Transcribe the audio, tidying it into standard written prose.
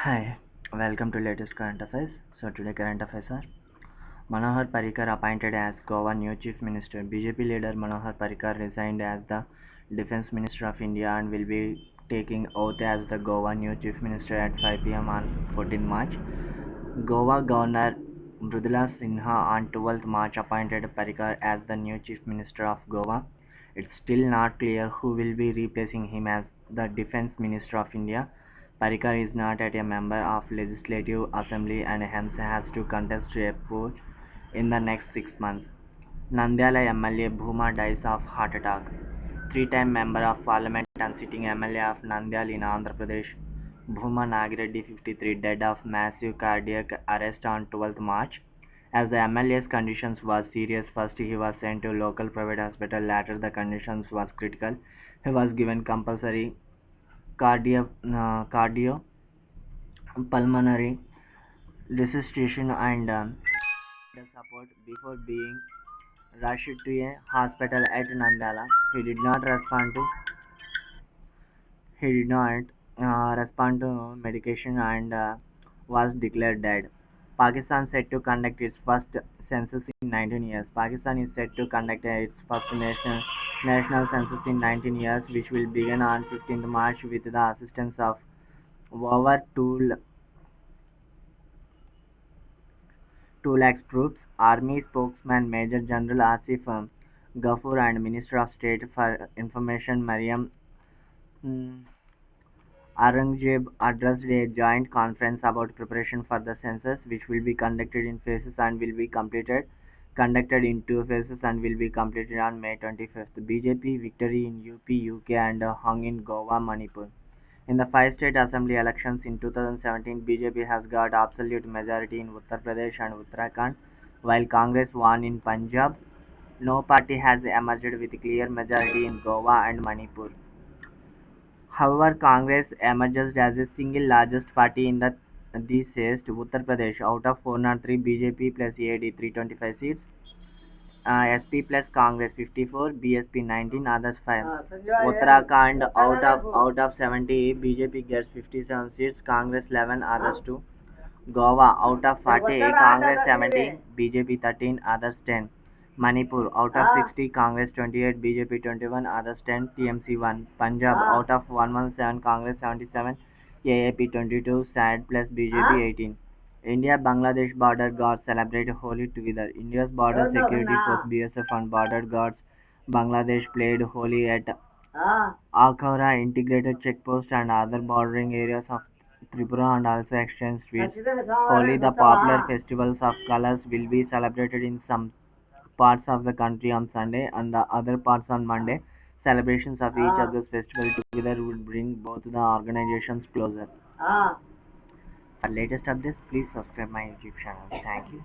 Hi, welcome to latest current affairs. So today current affairs are Manohar Parrikar appointed as Goa new chief minister. BJP leader Manohar Parrikar resigned as the defense minister of India and will be taking oath as the Goa new chief minister at 5 p.m. on 14 March. Goa Governor Mridula Sinha on 12th March appointed Parrikar as the new chief minister of Goa. It's still not clear who will be replacing him as the defense minister of India. Parrikar is not yet a member of Legislative Assembly and hence has to contest a post in the next 6 months. Nandyala MLA Bhuma dies of heart attack. Three-time member of parliament and sitting MLA of Nandyal in Andhra Pradesh, Bhuma Nagireddy 53 dead of massive cardiac arrest on 12th March. As the MLA's conditions was serious, first he was sent to local private hospital, later the conditions was critical. He was given compulsory cardiopulmonary resuscitation and support before being rushed to a hospital at Nandala. He did not respond to he did not respond to medication and was declared dead. Pakistan set to conduct its first census in 19 years. Pakistan is set to conduct its first national census in 19 years, which will begin on 15th March with the assistance of over 2 lakh troops. Army spokesman Major General Asif Ghafoor and Minister of State for Information Mariam mm, Aurangzeb addressed a joint conference about preparation for the census, which will be conducted in phases and will be conducted in 2 phases and will be completed on May 25th. BJP victory in UP, UK and hung in Goa, Manipur. In the five-state assembly elections in 2017, BJP has got absolute majority in Uttar Pradesh and Uttarakhand, while Congress won in Punjab. No party has emerged with clear majority in Goa and Manipur. However, Congress emerged as the single largest party in these states. Uttar Pradesh, out of 403, BJP plus AD 325 seats, SP plus Congress 54, BSP 19, others 5. Uttarakhand, out of 70, BJP gets 57 seats, Congress 11, others 2. Goa, out of 40, Congress 70, BJP 13, others 10. Manipur, out of 60, Congress 28, BJP 21, others 10, TMC 1. Punjab, out of 117, Congress 77, AAP 22, SAD plus BJP 18. India-Bangladesh border guards celebrate Holi together. India's border security force BSF and border guards Bangladesh played Holi at Akhora integrated checkpost and other bordering areas of Tripura and also exchanged sweets. Holi, the popular festivals of colors, will be celebrated in some parts of the country on Sunday and the other parts on Monday. Celebrations of each of those festivals together would bring both the organizations closer. For latest updates, please subscribe my YouTube channel. Thank you.